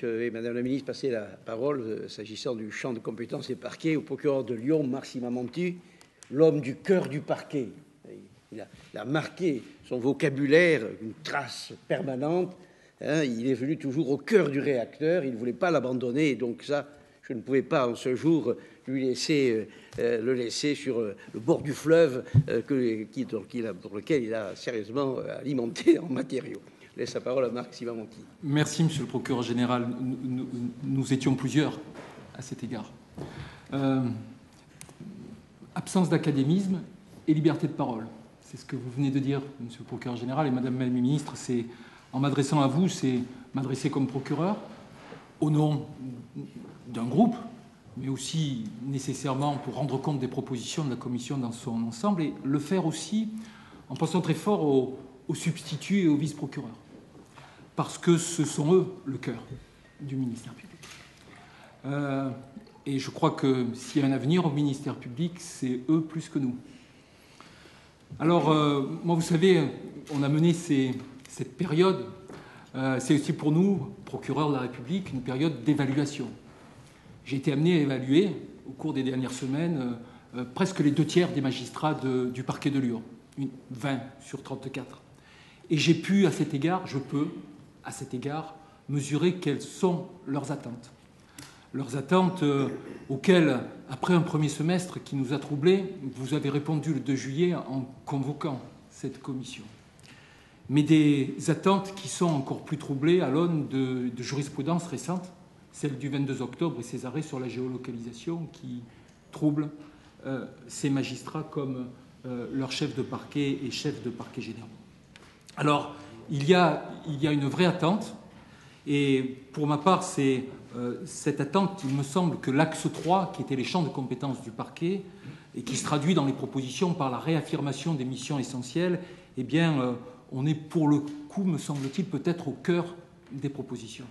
je vais, Madame la Ministre, passer la parole, s'agissant du champ de compétences des parquets, au procureur de Lyon, Marc Simamonti, l'homme du cœur du parquet. Il a marqué son vocabulaire, une trace permanente. Il est venu toujours au cœur du réacteur. Il ne voulait pas l'abandonner. Et donc ça, je ne pouvais pas, en ce jour, lui laisser, le laisser sur le bord du fleuve pour lequel il a sérieusement alimenté en matériaux. Je laisse la parole à Marc Simamonti. Merci, Monsieur le procureur général. Nous étions plusieurs à cet égard. Absence d'académisme et liberté de parole. C'est ce que vous venez de dire, Monsieur le procureur général, et Madame la ministre. C'est, en m'adressant à vous, c'est m'adresser comme procureur au nom d'un groupe, mais aussi nécessairement pour rendre compte des propositions de la commission dans son ensemble, et le faire aussi en pensant très fort aux substituts et aux vice-procureurs, parce que ce sont eux le cœur du ministère public. Et je crois que s'il y a un avenir au ministère public, c'est eux plus que nous. Alors, moi, vous savez, on a mené cette période, c'est aussi pour nous, procureurs de la République, une période d'évaluation. J'ai été amené à évaluer, au cours des dernières semaines, presque les 2/3 des magistrats du parquet de Lyon, 20 sur 34. Et j'ai pu, à cet égard, je peux, à cet égard, mesurer quelles sont leurs attentes. Leurs attentes auxquelles, après un premier semestre qui nous a troublés, vous avez répondu le 2 juillet en convoquant cette commission. Mais des attentes qui sont encore plus troublées à l'aune de jurisprudence récente, celle du 22 octobre et ses arrêts sur la géolocalisation qui troublent ces magistrats comme leurs chefs de parquet et chefs de parquet généraux. Alors, il y a une vraie attente, et pour ma part, c'est cette attente, il me semble que l'axe 3, qui était les champs de compétences du parquet, et qui se traduit dans les propositions par la réaffirmation des missions essentielles, eh bien, on est pour le coup, me semble-t-il, peut-être au cœur des propositions.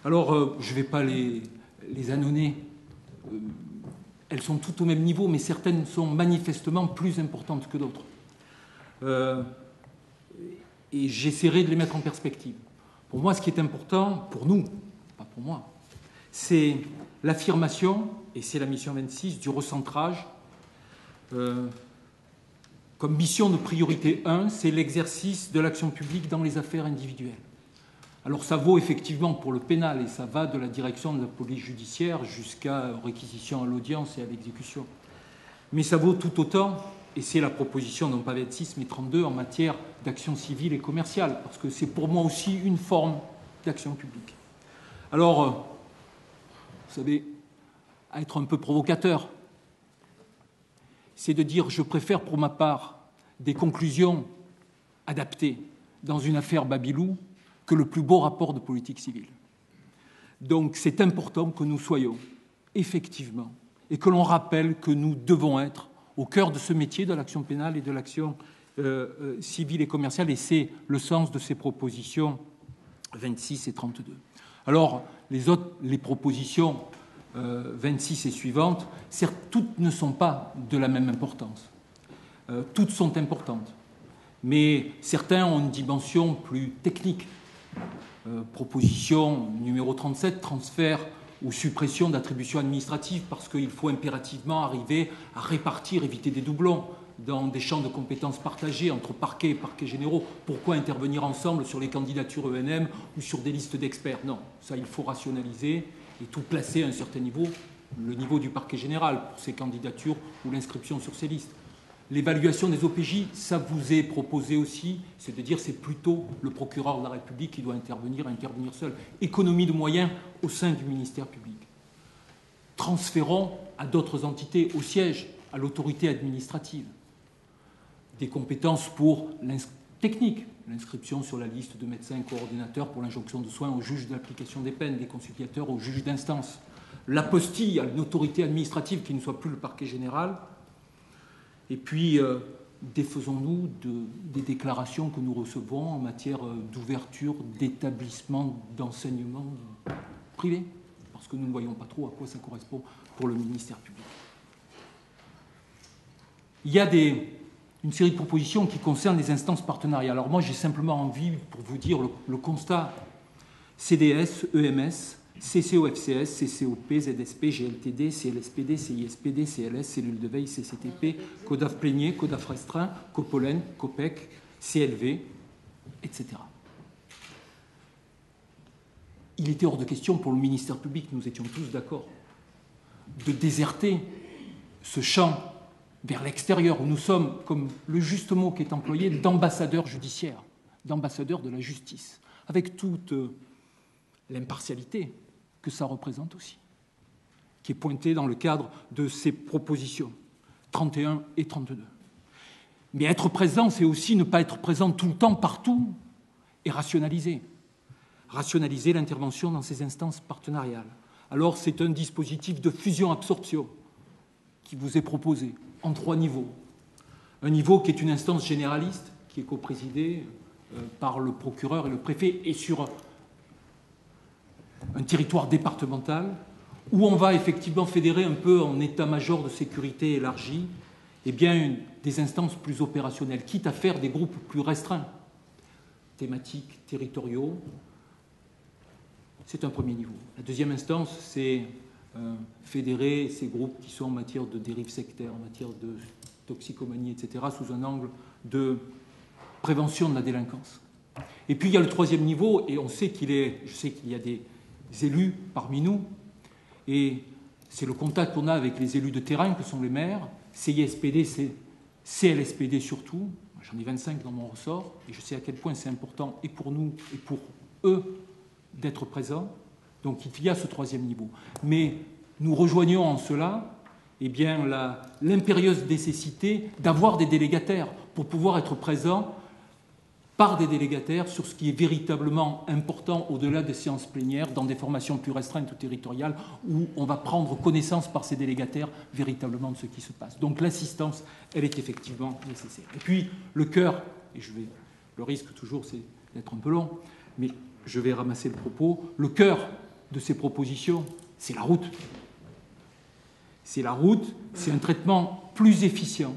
Alors, je ne vais pas les ânonner, elles sont toutes au même niveau, mais certaines sont manifestement plus importantes que d'autres. Et j'essaierai de les mettre en perspective. Pour moi, ce qui est important, pour nous, pas pour moi, c'est l'affirmation, et c'est la mission 26, du recentrage. Comme mission de priorité 1, c'est l'exercice de l'action publique dans les affaires individuelles. Alors ça vaut effectivement pour le pénal, et ça va de la direction de la police judiciaire jusqu'à réquisition à l'audience et à l'exécution. Mais ça vaut tout autant, et c'est la proposition non pas 26 mais 32 en matière d'action civile et commerciale, parce que c'est pour moi aussi une forme d'action publique. Alors, vous savez, à être un peu provocateur, c'est de dire je préfère pour ma part des conclusions adaptées dans une affaire Babilou que le plus beau rapport de politique civile. Donc c'est important que nous soyons effectivement et que l'on rappelle que nous devons être au cœur de ce métier de l'action pénale et de l'action civile et commerciale, et c'est le sens de ces propositions 26 et 32. Alors, les propositions 26 et suivantes, certes, toutes ne sont pas de la même importance. Toutes sont importantes, mais certains ont une dimension plus technique. Proposition numéro 37, transfert ou suppression d'attributions administratives, parce qu'il faut impérativement arriver à répartir, éviter des doublons dans des champs de compétences partagés entre parquets et parquets généraux. Pourquoi intervenir ensemble sur les candidatures ENM ou sur des listes d'experts? Non, ça il faut rationaliser et tout placer à un certain niveau, le niveau du parquet général pour ces candidatures ou l'inscription sur ces listes. L'évaluation des OPJ, ça vous est proposé aussi, c'est de dire c'est plutôt le procureur de la République qui doit intervenir seul. Économie de moyens au sein du ministère public. Transférons à d'autres entités, au siège, à l'autorité administrative, des compétences pour technique, l'inscription sur la liste de médecins coordinateurs pour l'injonction de soins au juge de l'application des peines, des conciliateurs au juge d'instance, l'apostille à une autorité administrative qui ne soit plus le parquet général. Et puis, défaisons-nous des déclarations que nous recevons en matière d'ouverture d'établissements d'enseignement privés, parce que nous ne voyons pas trop à quoi ça correspond pour le ministère public. Il y a une série de propositions qui concernent les instances partenariales. Alors moi, j'ai simplement envie, pour vous dire le constat, CDS, EMS, CCOFCS, CCOP, ZSP, GLTD, CLSPD, CISPD, CLS, cellule de veille, CCTP, CODAF plénier, CODAF restreint, COPOLEN, COPEC, CLV, etc. Il était hors de question pour le ministère public, nous étions tous d'accord, de déserter ce champ vers l'extérieur, où nous sommes, comme le juste mot qui est employé, d'ambassadeurs judiciaires, d'ambassadeurs de la justice, avec toute l'impartialité que ça représente aussi, qui est pointée dans le cadre de ces propositions 31 et 32. Mais être présent, c'est aussi ne pas être présent tout le temps, partout, et rationaliser. Rationaliser l'intervention dans ces instances partenariales. Alors, c'est un dispositif de fusion-absorption qui vous est proposé en 3 niveaux. Un niveau qui est une instance généraliste, qui est coprésidée par le procureur et le préfet, et sur un territoire départemental, où on va effectivement fédérer un peu en état-major de sécurité élargi, eh bien, des instances plus opérationnelles, quitte à faire des groupes plus restreints, thématiques, territoriaux. C'est un premier niveau. La deuxième instance, c'est fédérer ces groupes qui sont en matière de dérives sectaires, en matière de toxicomanie, etc., sous un angle de prévention de la délinquance. Et puis il y a le troisième niveau, et je sais qu'il y a des élus parmi nous, et c'est le contact qu'on a avec les élus de terrain, que sont les maires, CISPD, CLSPD surtout, j'en ai 25 dans mon ressort, et je sais à quel point c'est important, et pour nous, et pour eux, d'être présents. Donc il y a ce troisième niveau. Mais nous rejoignons en cela eh bien, l'impérieuse nécessité d'avoir des délégataires pour pouvoir être présents par des délégataires sur ce qui est véritablement important au-delà des séances plénières, dans des formations plus restreintes ou territoriales, où on va prendre connaissance par ces délégataires véritablement de ce qui se passe. Donc l'assistance, elle est effectivement nécessaire. Et puis le cœur, et le risque toujours c'est d'être un peu long, mais je vais ramasser le propos, le cœur de ces propositions, c'est la route. C'est la route, c'est un traitement plus efficient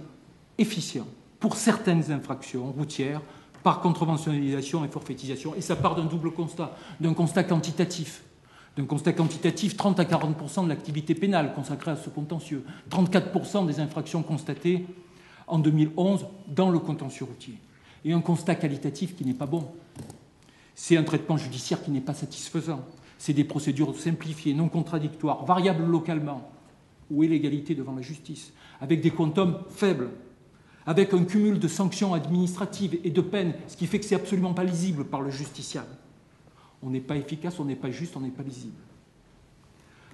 pour certaines infractions routières, par contraventionnalisation et forfaitisation. Et ça part d'un double constat, d'un constat quantitatif. 30 à 40% de l'activité pénale consacrée à ce contentieux, 34% des infractions constatées en 2011 dans le contentieux routier. Et un constat qualitatif qui n'est pas bon. C'est un traitement judiciaire qui n'est pas satisfaisant. C'est des procédures simplifiées, non contradictoires, variables localement. Où est l'égalité devant la justice? Avec des quantums faibles, avec un cumul de sanctions administratives et de peines, ce qui fait que ce n'est absolument pas lisible par le justiciable. On n'est pas efficace, on n'est pas juste, on n'est pas lisible.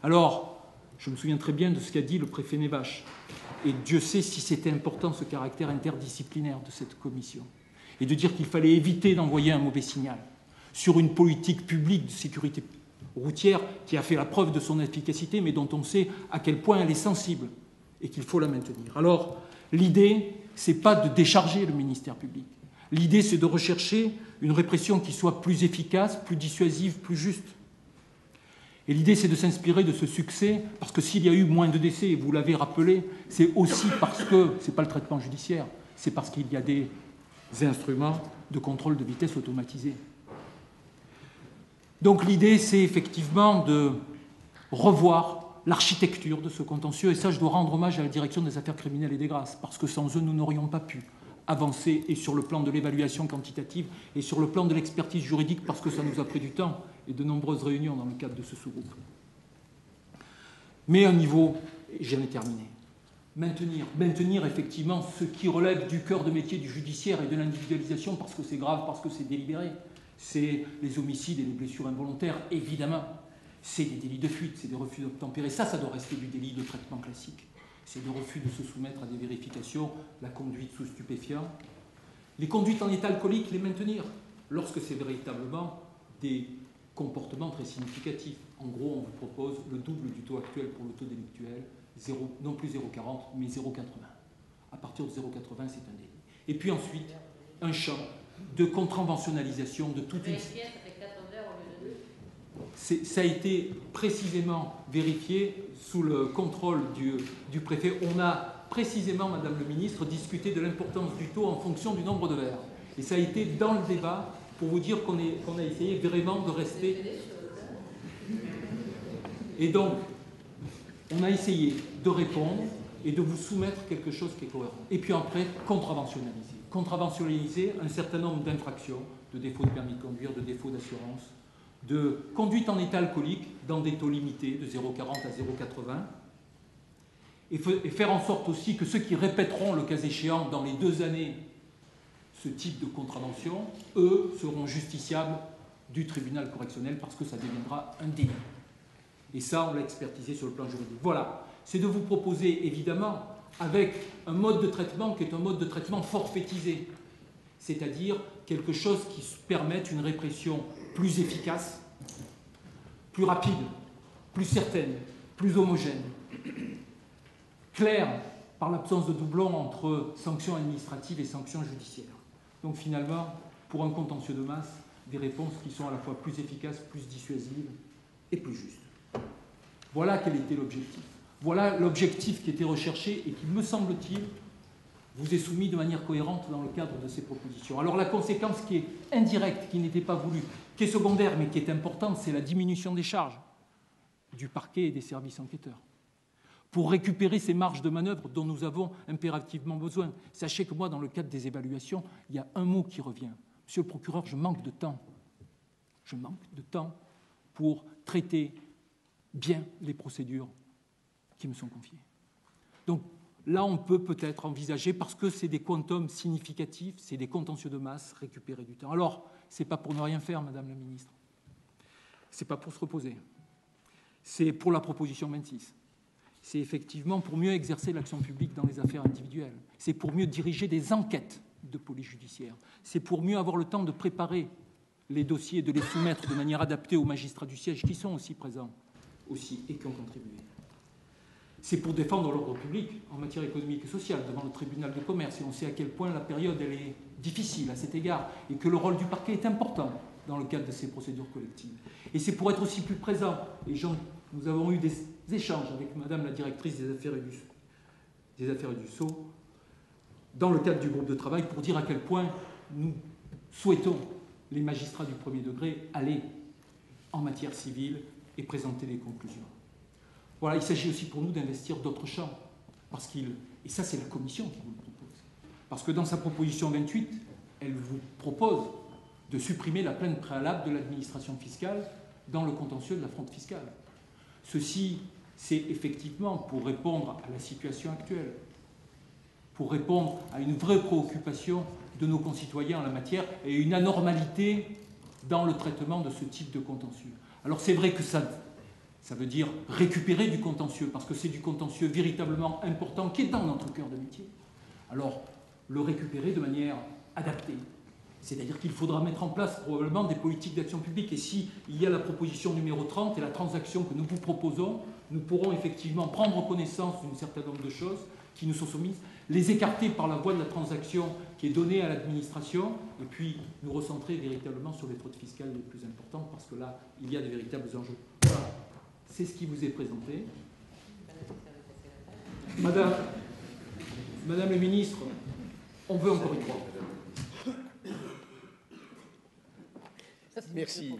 Alors, je me souviens très bien de ce qu'a dit le préfet Nevache, et Dieu sait si c'était important ce caractère interdisciplinaire de cette commission, et de dire qu'il fallait éviter d'envoyer un mauvais signal sur une politique publique de sécurité routière qui a fait la preuve de son efficacité, mais dont on sait à quel point elle est sensible et qu'il faut la maintenir. Alors, l'idée, ce n'est pas de décharger le ministère public. L'idée, c'est de rechercher une répression qui soit plus efficace, plus dissuasive, plus juste. Et l'idée, c'est de s'inspirer de ce succès, parce que s'il y a eu moins de décès, et vous l'avez rappelé, c'est aussi parce que, ce n'est pas le traitement judiciaire, c'est parce qu'il y a des instruments de contrôle de vitesse automatisés. Donc l'idée, c'est effectivement de revoir l'architecture de ce contentieux. Et ça, je dois rendre hommage à la direction des affaires criminelles et des grâces, parce que sans eux, nous n'aurions pas pu avancer, et sur le plan de l'évaluation quantitative, et sur le plan de l'expertise juridique, parce que ça nous a pris du temps, et de nombreuses réunions dans le cadre de ce sous-groupe. Mais un niveau, j'en ai terminé, maintenir effectivement ce qui relève du cœur de métier du judiciaire et de l'individualisation, parce que c'est grave, parce que c'est délibéré. C'est les homicides et les blessures involontaires, évidemment. C'est des délits de fuite, c'est des refus d'obtempérer. Ça doit rester du délit de traitement classique. C'est le refus de se soumettre à des vérifications, la conduite sous stupéfiants. Les conduites en état alcoolique, les maintenir, lorsque c'est véritablement des comportements très significatifs. En gros, on vous propose le double du taux actuel pour le taux délictuel, non plus 0,40, mais 0,80. À partir de 0,80, c'est un délit. Et puis ensuite, un champ de contraventionnalisation de toute une... Ça a été précisément vérifié sous le contrôle du préfet. On a précisément, Madame le Ministre, discuté de l'importance du taux en fonction du nombre de verres. Et ça a été dans le débat pour vous dire qu'on a essayé vraiment de rester... Et donc, on a essayé de répondre et de vous soumettre quelque chose qui est cohérent. Et puis après, contraventionnaliser. Contraventionnaliser un certain nombre d'infractions, de défaut de permis de conduire, de défaut d'assurance, de conduite en état alcoolique dans des taux limités de 0,40 à 0,80, et faire en sorte aussi que ceux qui répéteront, le cas échéant, dans les 2 années, ce type de contravention, eux, seront justiciables du tribunal correctionnel parce que ça deviendra un délit. Et ça, on l'a expertisé sur le plan juridique. Voilà, c'est de vous proposer, évidemment, avec un mode de traitement qui est un mode de traitement forfaitisé, c'est-à-dire quelque chose qui permette une répression plus efficace, plus rapide, plus certaine, plus homogène, claire par l'absence de doublons entre sanctions administratives et sanctions judiciaires. Donc finalement, pour un contentieux de masse, des réponses qui sont à la fois plus efficaces, plus dissuasives et plus justes. Voilà quel était l'objectif. Voilà l'objectif qui était recherché et qui, me semble-t-il, vous est soumis de manière cohérente dans le cadre de ces propositions. Alors la conséquence qui est indirecte, qui n'était pas voulue, qui est secondaire mais qui est importante, c'est la diminution des charges du parquet et des services enquêteurs. Pour récupérer ces marges de manœuvre dont nous avons impérativement besoin. Sachez que moi, dans le cadre des évaluations, il y a un mot qui revient. Monsieur le procureur, je manque de temps. Je manque de temps pour traiter bien les procédures qui me sont confiées. Donc là, on peut peut-être envisager, parce que c'est des quantums significatifs, c'est des contentieux de masse, récupérer du temps. Alors, ce n'est pas pour ne rien faire, Madame la Ministre. Ce n'est pas pour se reposer. C'est pour la proposition 26. C'est effectivement pour mieux exercer l'action publique dans les affaires individuelles. C'est pour mieux diriger des enquêtes de police judiciaire. C'est pour mieux avoir le temps de préparer les dossiers, de les soumettre de manière adaptée aux magistrats du siège qui sont aussi présents aussi et qui ont contribué. C'est pour défendre l'ordre public en matière économique et sociale devant le tribunal de commerce. Et on sait à quel point la période elle est difficile à cet égard et que le rôle du parquet est important dans le cadre de ces procédures collectives. Et c'est pour être aussi plus présent. Et nous avons eu des échanges avec Madame la directrice des affaires et du Sceau dans le cadre du groupe de travail pour dire à quel point nous souhaitons, les magistrats du premier degré, aller en matière civile et présenter des conclusions. Voilà, il s'agit aussi pour nous d'investir d'autres champs. Et ça, c'est la Commission qui vous le propose. Parce que dans sa proposition 28, elle vous propose de supprimer la plainte préalable de l'administration fiscale dans le contentieux de la fraude fiscale. Ceci, c'est effectivement pour répondre à la situation actuelle, pour répondre à une vraie préoccupation de nos concitoyens en la matière et une anormalité dans le traitement de ce type de contentieux. Alors c'est vrai que ça veut dire récupérer du contentieux, parce que c'est du contentieux véritablement important qui est dans notre cœur de métier. Alors, le récupérer de manière adaptée. C'est-à-dire qu'il faudra mettre en place probablement des politiques d'action publique. Et s'il y a la proposition numéro 30 et la transaction que nous vous proposons, nous pourrons effectivement prendre connaissance d'un certain nombre de choses qui nous sont soumises, les écarter par la voie de la transaction qui est donnée à l'administration, et puis nous recentrer véritablement sur les fraudes fiscales les plus importantes, parce que là, il y a de véritables enjeux. Voilà. C'est ce qui vous est présenté. Madame la ministre, on veut encore y croire. Merci.